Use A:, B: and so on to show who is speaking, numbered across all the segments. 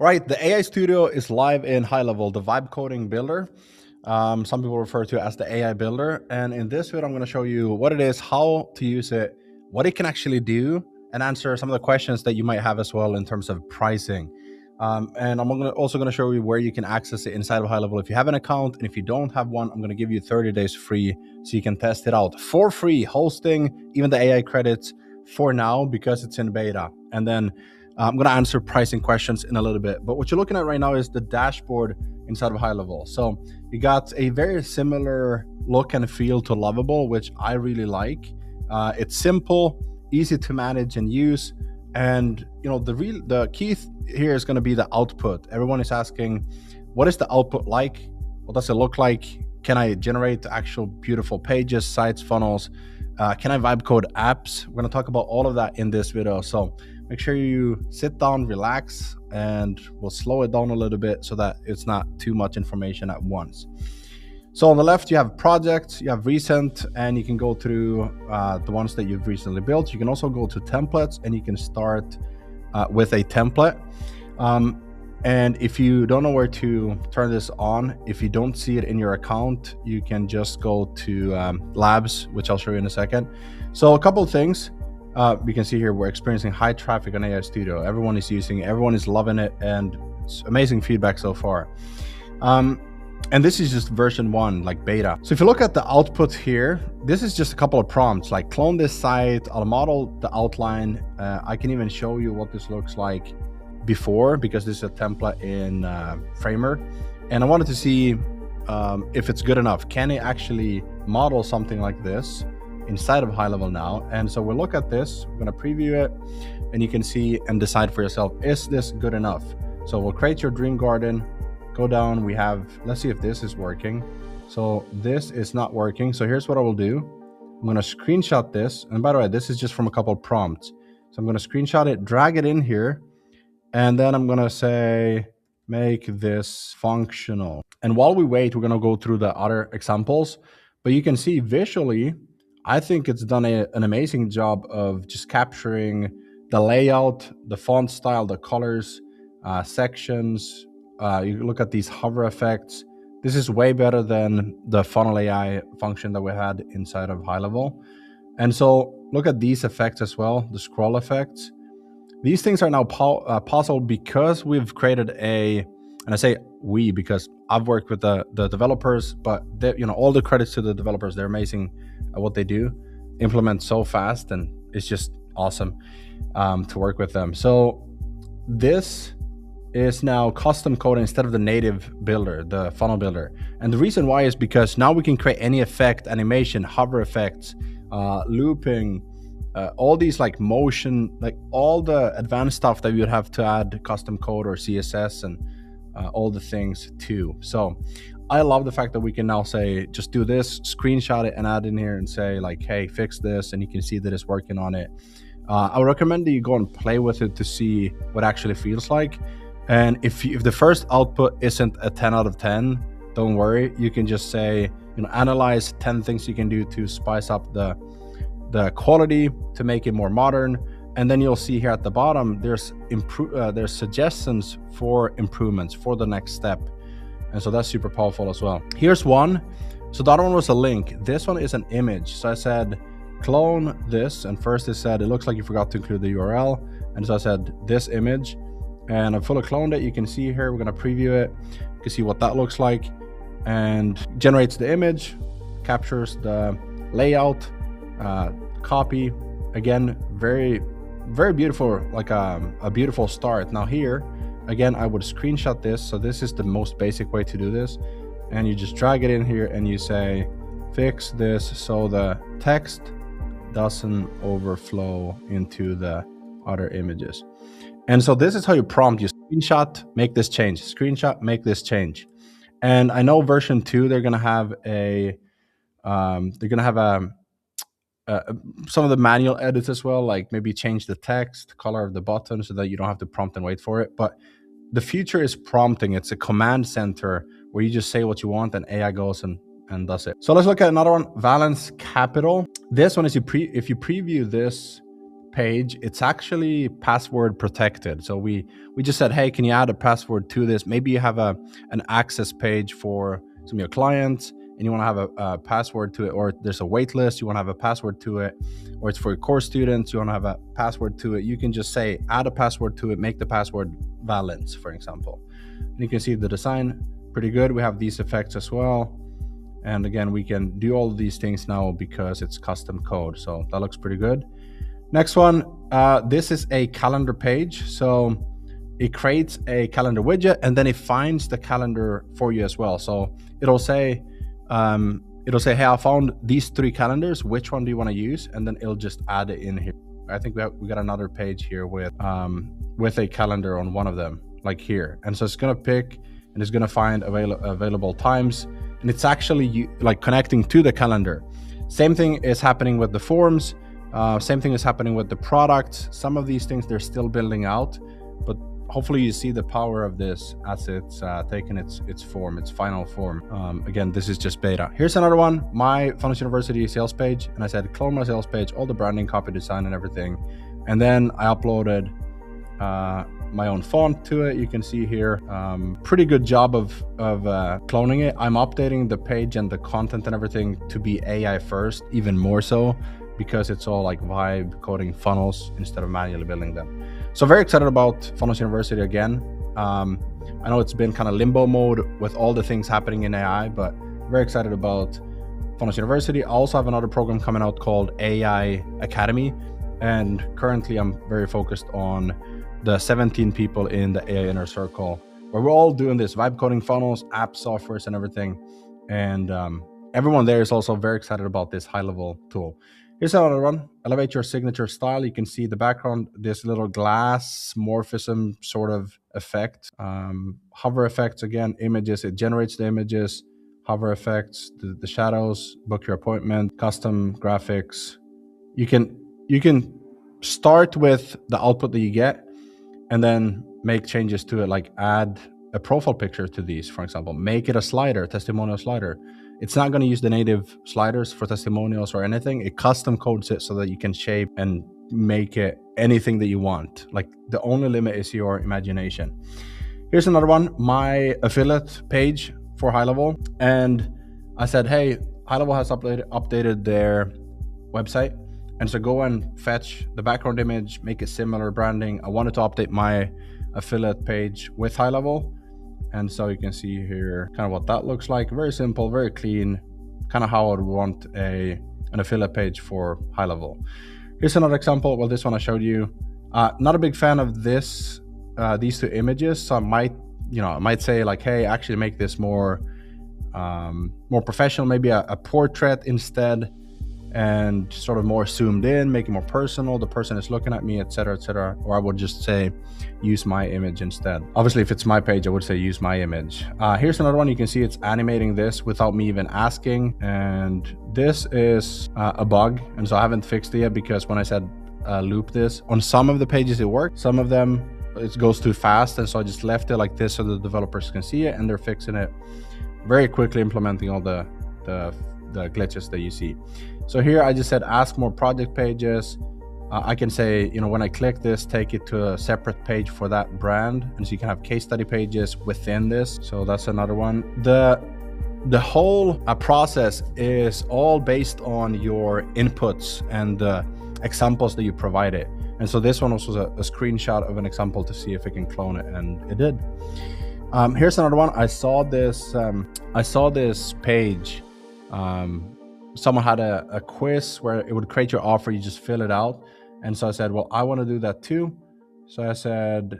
A: All right, the AI Studio is live in high level, the vibe coding builder. Some people refer to it as the AI builder. And in this video, I'm going to show you what it is, how to use it, what it can actually do, and answer some of the questions that you might have as well in terms of pricing. And I'm also going to show you where you can access it inside of high level if you have an account. And if you don't have one, I'm going to give you 30 days free so you can test it out for free, hosting, even the AI credits for now because it's in beta. And then I'm going to answer pricing questions in a little bit. But what you're looking at right now is the dashboard inside of high level. So you got a very similar look and feel to Lovable, which I really like. It's simple, easy to manage and use. And the key here is going to be the output. Everyone is asking, what is the output like? What does it look like? Can I generate actual beautiful pages, sites, funnels? Can I vibe code apps? We're going to talk about all of that in this video. So make sure you sit down, relax, and we'll slow it down a little bit so that it's not too much information at once. So on the left, you have projects, you have recent, and you can go through the ones that you've recently built. You can also go to templates, and you can start with a template. And if you don't know where to turn this on, if you don't see it in your account, you can just go to labs, which I'll show you in a second. So a couple of things. You can see here, we're experiencing high traffic on AI Studio. Everyone is using it, everyone is loving it, and it's amazing feedback so far. And this is just version 1, like beta. So if you look at the output here, this is just a couple of prompts, like clone this site, I'll model the outline. I can even show you what this looks like before, because this is a template in Framer. And I wanted to see if it's good enough. Can it actually model something like this inside of high level now? And so we'll look at this, we're going to preview it, and you can see and decide for yourself, is this good enough? So we'll create your dream garden, go down, we have, let's see if this is working. So this is not working. So here's what I will do. I'm going to screenshot this. And by the way, this is just from a couple of prompts. So I'm going to screenshot it, drag it in here, and then I'm going to say, make this functional. And while we wait, we're going to go through the other examples, but you can see visually, I think it's done an amazing job of just capturing the layout, the font style, the colors, sections. You look at these hover effects. This is way better than the funnel AI function that we had inside of high level. And so look at these effects as well, the scroll effects. These things are now possible because we've created and I say we because I've worked with the developers, but all the credits to the developers. They're amazing at what they do, implement so fast, and it's just awesome to work with them. So this is now custom coded instead of the native builder, the funnel builder. And the reason why is because now we can create any effect, animation, hover effects, looping, all these like motion, like all the advanced stuff that you would have to add custom code or CSS and all the things too. So I love the fact that we can now say, just do this, screenshot it and add in here and say like, hey, fix this. And you can see that it's working on it. I would recommend that you go and play with it to see what it actually feels like. And if the first output isn't a 10 out of 10, don't worry. You can just say, analyze 10 things you can do to spice up the quality to make it more modern. And then you'll see here at the bottom, there's suggestions for improvements for the next step. And so that's super powerful as well. Here's one. So the other one was a link. This one is an image. So I said, clone this. And first it said, it looks like you forgot to include the URL. And so I said, this image. And I've fully cloned it. You can see here, we're going to preview it. You can see what that looks like. And generates the image, captures the layout, copy. Again, very, very beautiful, like a beautiful start. Now here, again, I would screenshot this. So this is the most basic way to do this. And you just drag it in here and you say, fix this so the text doesn't overflow into the other images. And so this is how you prompt. You screenshot, make this change, screenshot, make this change. And I know version 2, they're going to have some of the manual edits as well, like maybe change the text, color of the button so that you don't have to prompt and wait for it. But the future is prompting. It's a command center where you just say what you want and AI goes and does it. So let's look at another one, Valence Capital. This one is if you preview this page, it's actually password protected. So we just said, hey, can you add a password to this? Maybe you have an access page for some of your clients and you want to have a password to it, or there's a wait list, you want to have a password to it, or it's for your core students, you want to have a password to it. You can just say, add a password to it, make the password valence, for example. And you can see the design, pretty good. We have these effects as well. And again, we can do all of these things now because it's custom code. So that looks pretty good. Next one, this is a calendar page. So it creates a calendar widget and then it finds the calendar for you as well. So it'll say, hey, I found these 3 calendars. Which one do you want to use? And then it'll just add it in here. I think we got another page here with a calendar on one of them, like here. And so it's gonna pick and it's gonna find available times, and it's actually like connecting to the calendar. Same thing is happening with the forms. Same thing is happening with the products. Some of these things they're still building out, but hopefully you see the power of this as it's taken its form, its final form. Again, this is just beta. Here's another one, my Funnels University sales page. And I said, clone my sales page, all the branding, copy, design, and everything. And then I uploaded my own font to it. You can see here, pretty good job of cloning it. I'm updating the page and the content and everything to be AI first, even more so, because it's all like vibe coding funnels instead of manually building them. So very excited about Funnels University again. I know it's been kind of limbo mode with all the things happening in AI, but very excited about Funnels University. I also have another program coming out called AI Academy. And currently I'm very focused on the 17 people in the AI Inner Circle, where we're all doing this vibe coding funnels, app softwares and everything. And everyone there is also very excited about this high level tool. Here's another one, elevate your signature style. You can see the background, this little glass morphism sort of effect. Hover effects, again, images, it generates the images, hover effects, the shadows, book your appointment, custom graphics. You can start with the output that you get and then make changes to it, like add a profile picture to these, for example, make it a slider, testimonial slider. It's not going to use the native sliders for testimonials or anything. It custom codes it so that you can shape and make it anything that you want. Like the only limit is your imagination. Here's another one, my affiliate page for High Level. And I said, hey, High Level has updated their website. And so go and fetch the background image, make it similar branding. I wanted to update my affiliate page with High Level. And so you can see here kind of what that looks like. Very simple, very clean, kind of how I would want an affiliate page for High Level. Here's another example. Well, this one I showed you. Not a big fan of these 2 images. So I might say like, hey, actually make this more professional, maybe a portrait instead, and sort of more zoomed in, make it more personal. The person is looking at me, etc., etc. Or I would just say, use my image instead. Obviously, if it's my page, I would say use my image. Here's another one. You can see it's animating this without me even asking. And this is a bug. And so I haven't fixed it yet, because when I said loop this, on some of the pages it worked. Some of them, it goes too fast. And so I just left it like this so the developers can see it, and they're fixing it very quickly, implementing all the glitches that you see. So here I just said ask more project pages. I can say, when I click this, take it to a separate page for that brand, and so you can have case study pages within this. So that's another one. The whole process is all based on your inputs and the examples that you provided. And so this one was a screenshot of an example to see if it can clone it, and it did. Here's another one. I saw this page. Someone had a quiz where it would create your offer, you just fill it out. And so I said, well, I want to do that too. So I said,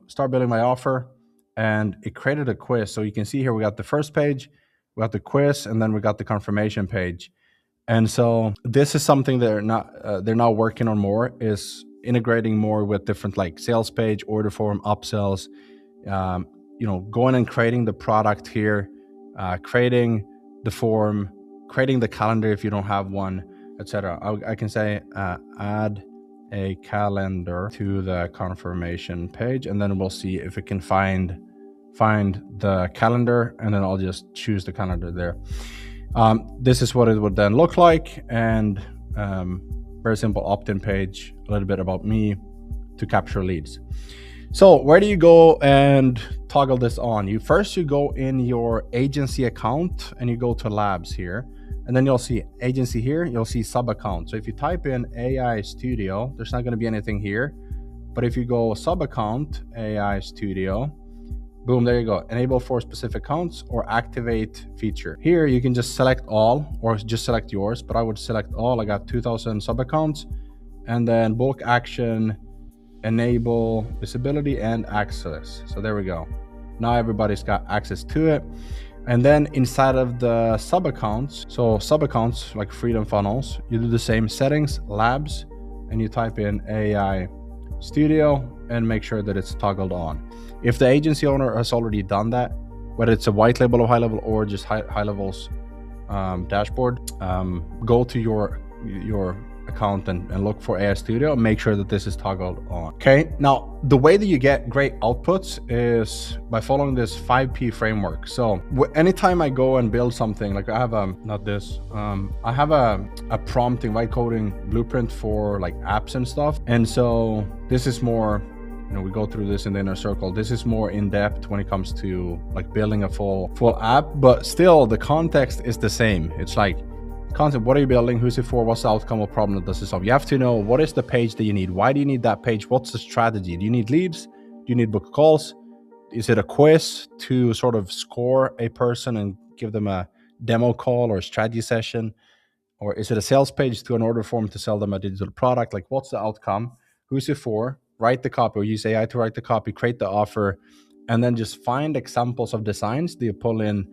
A: start building my offer, and it created a quiz. So you can see here, we got the first page, we got the quiz, and then we got the confirmation page. And so this is something they're now working on more, is integrating more with different like sales page, order form, upsells, going and creating the product here, creating the form, creating the calendar if you don't have one, etc. I can say add a calendar to the confirmation page, and then we'll see if it can find the calendar, and then I'll just choose the calendar there. This is what it would then look like, and Very simple opt-in page, a little bit about me to capture leads. So where do you go and toggle this on? You go in your agency account and you go to labs here, and then you'll see agency here, you'll see sub account. So if you type in AI Studio, there's not going to be anything here. But if you go sub account, AI Studio, boom, there you go. Enable for specific accounts or activate feature. Here you can just select all or just select yours, but I would select all. I got 2000 sub accounts, and then bulk action, enable visibility and access. So there we go. Now everybody's got access to it. And then inside of the sub accounts, so sub accounts like Freedom Funnels, you do the same settings, labs, and you type in AI Studio and make sure that it's toggled on. If the agency owner has already done that, whether it's a white label or high level or just high levels dashboard, go to your account and look for AI Studio and make sure that this is toggled on. Okay, now the way that you get great outputs is by following this 5P framework. So anytime I go and build something, like I have I have a prompting white coding blueprint for like apps and stuff, and so this is more, we go through this in the inner circle. This is more in depth when it comes to like building a full app, but still the context is the same. It's like concept, what are you building, who's it for, what's the outcome or problem that does it solve. You have to know what is the page that you need, why do you need that page, what's the strategy, do you need leads, do you need book calls, is it a quiz to sort of score a person and give them a demo call or a strategy session, or is it a sales page to an order form to sell them a digital product? Like, what's the outcome, who's it for, write the copy or use AI to write the copy, create the offer, and then just find examples of designs that you pull in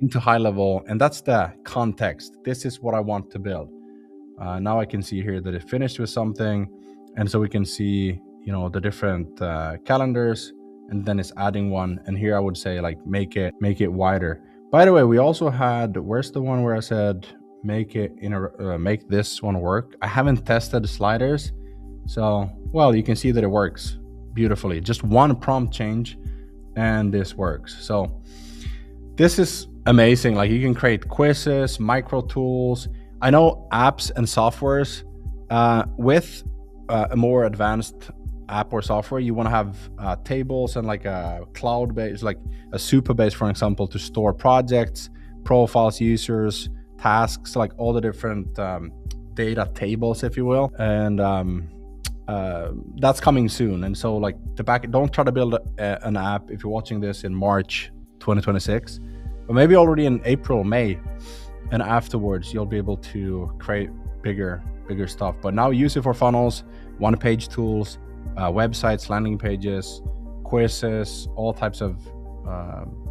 A: into high level, and that's the context. This is what I want to build. Now I can see here that it finished with something, and so we can see the different calendars, and then it's adding one, and here I would say like make it wider. By the way, we also had, where's the one where I said make this one work? I haven't tested the sliders, so well, you can see that it works beautifully. Just one prompt change and this works. So this is amazing. Like, you can create quizzes, micro tools. I know apps and softwares with a more advanced app or software, you want to have tables and like a cloud base, like a super base, for example, to store projects, profiles, users, tasks, like all the different data tables, if you will. And that's coming soon. And so like don't try to build an app if you're watching this in March 2026, but maybe already in April, May, and afterwards you'll be able to create bigger stuff. But now use it for funnels, one-page tools, websites, landing pages, quizzes, all types of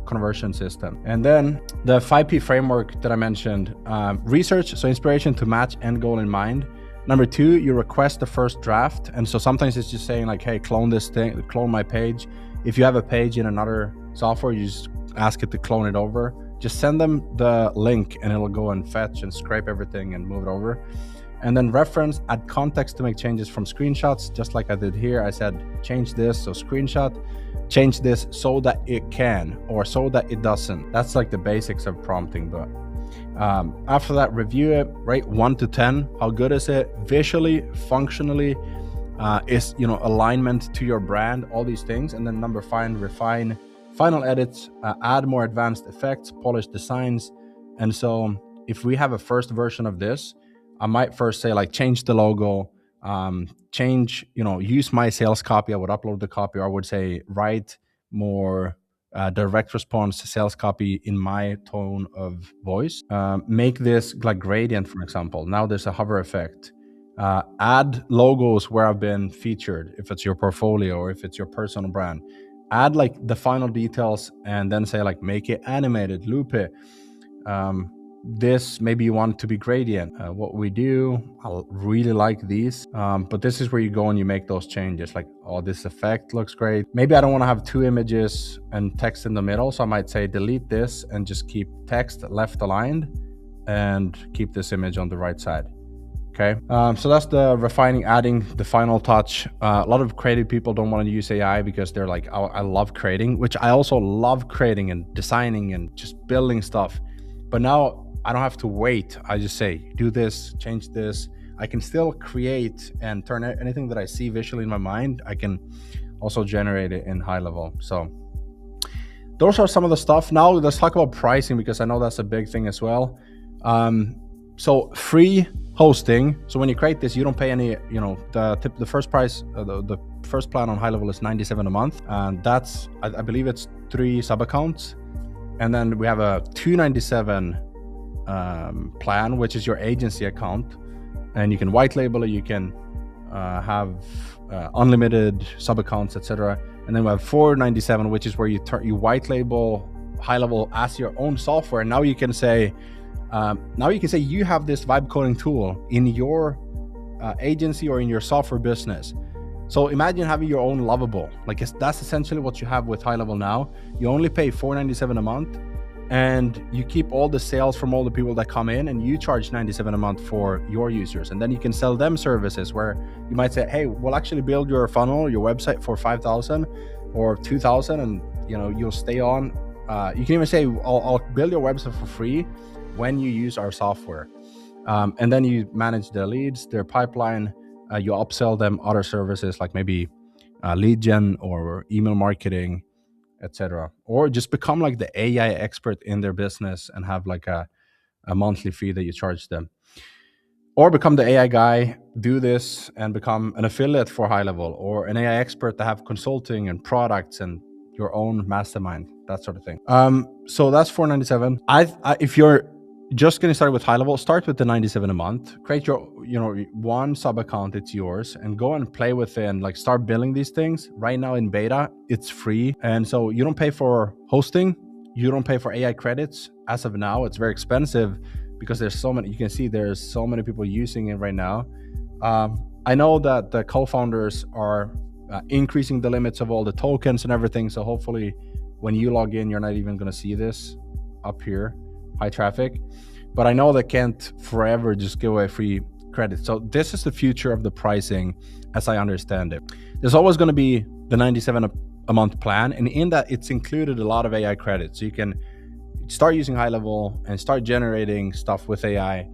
A: conversion system. And then the 5P framework that I mentioned, research, so inspiration to match end goal in mind. Number 2, you request the first draft. And so sometimes it's just saying like, hey, clone this thing, clone my page. If you have a page in another software, you just ask it to clone it over. Just send them the link and it'll go and fetch and scrape everything and move it over. And then reference, add context to make changes from screenshots, just like I did here. I said, change this, so screenshot, change this so that it can, or so that it doesn't. That's like the basics of prompting. But after that, review it, rate 1 to 10. How good is it? Visually, functionally, is, alignment to your brand, all these things. And then number 5, refine, final edits, add more advanced effects, polish designs. And so if we have a first version of this, I might first say like change the logo, change, use my sales copy. I would upload the copy, or I would say write more direct response sales copy in my tone of voice. Make this like gradient, for example. Now there's a hover effect. Add logos where I've been featured, if it's your portfolio or if it's your personal brand. Add like the final details and then say like make it animated, loop it. This maybe you want it to be gradient. What we do, I really like these, but this is where you go and you make those changes. Like, oh, this effect looks great. Maybe I don't want to have 2 images and text in the middle, so I might say delete this and just keep text left aligned and keep this image on the right side. Okay, so that's the refining, adding the final touch. A lot of creative people don't want to use AI because they're like, oh, I love creating, which I also love creating and designing and just building stuff. But now I don't have to wait. I just say, do this, change this. I can still create and turn anything that I see visually in my mind. I can also generate it in high level. So those are some of the stuff. Now let's talk about pricing, because I know that's a big thing as well. So free hosting. So when you create this, you don't pay any. The first price, the first plan on high level is $97 a month, and that's I believe it's 3 sub accounts, and then we have a $297 plan, which is your agency account, and you can white label it. You can have unlimited sub accounts, etc. And then we have $497, which is where you white label high level as your own software. And now you can say you have this vibe coding tool in your agency or in your software business. So imagine having your own Lovable. Like that's essentially what you have with high level now. You only pay $497 a month, and you keep all the sales from all the people that come in, and you charge $97 a month for your users. And then you can sell them services where you might say, hey, we'll actually build your funnel, your website for $5,000 or $2,000, and you'll stay on. You can even say, I'll build your website for free when you use our software. And then you manage their leads, their pipeline. You upsell them other services like maybe lead gen or email marketing, etc. Or just become like the AI expert in their business and have like a monthly fee that you charge them. Or become the AI guy, do this and become an affiliate for high level, or an AI expert to have consulting and products and your own mastermind, that sort of thing. So that's $497. If you're just getting started with high level, start with the $97 a month. Create your one sub account, it's yours, and go and play with it and like start building these things. Right now in beta, it's free, and so you don't pay for hosting, you don't pay for AI credits. As of now, it's very expensive because there's so many. You can see there's so many people using it right now. I know that the co-founders are increasing the limits of all the tokens and everything, so hopefully when you log in, you're not even going to see this up here, high traffic. But I know they can't forever just give away free credits. So this is the future of the pricing as I understand it. There's always going to be the $97 a month plan, and in that it's included a lot of AI credits. So you can start using high level and start generating stuff with AI,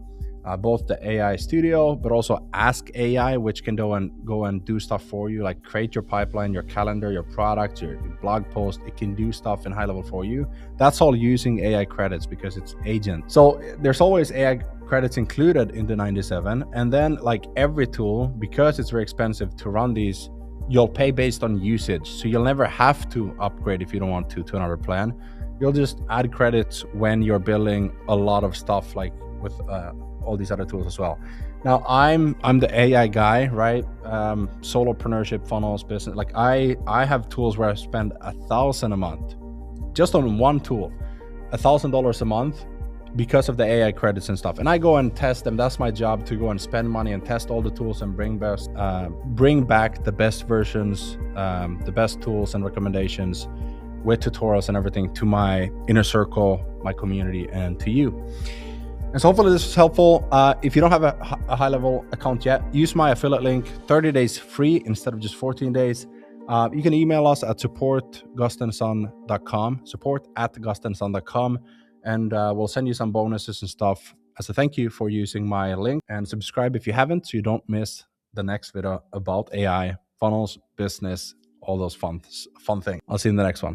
A: both the AI studio, but also Ask AI, which can go and do stuff for you, like create your pipeline, your calendar, your product, your blog post. It can do stuff in high level for you. That's all using AI credits because it's agent. So there's always AI credits included in the 97. And then like every tool, because it's very expensive to run these, you'll pay based on usage. So you'll never have to upgrade if you don't want to another plan. You'll just add credits when you're building a lot of stuff, like with all these other tools as well. Now I'm the AI guy, right? Solopreneurship, funnels, business. Like I have tools where I spend $1,000 a month just on one tool, $1,000 a month because of the AI credits and stuff. And I go and test them. That's my job, to go and spend money and test all the tools and bring back the best versions, the best tools and recommendations with tutorials and everything to my inner circle, my community, and to you. And so hopefully this was helpful. If you don't have a high level account yet, use my affiliate link, 30 days free instead of just 14 days. You can email us at support@gustenson.com, and we'll send you some bonuses and stuff as a thank you for using my link. And subscribe if you haven't, so you don't miss the next video about AI, funnels, business, all those fun things. I'll see you in the next one.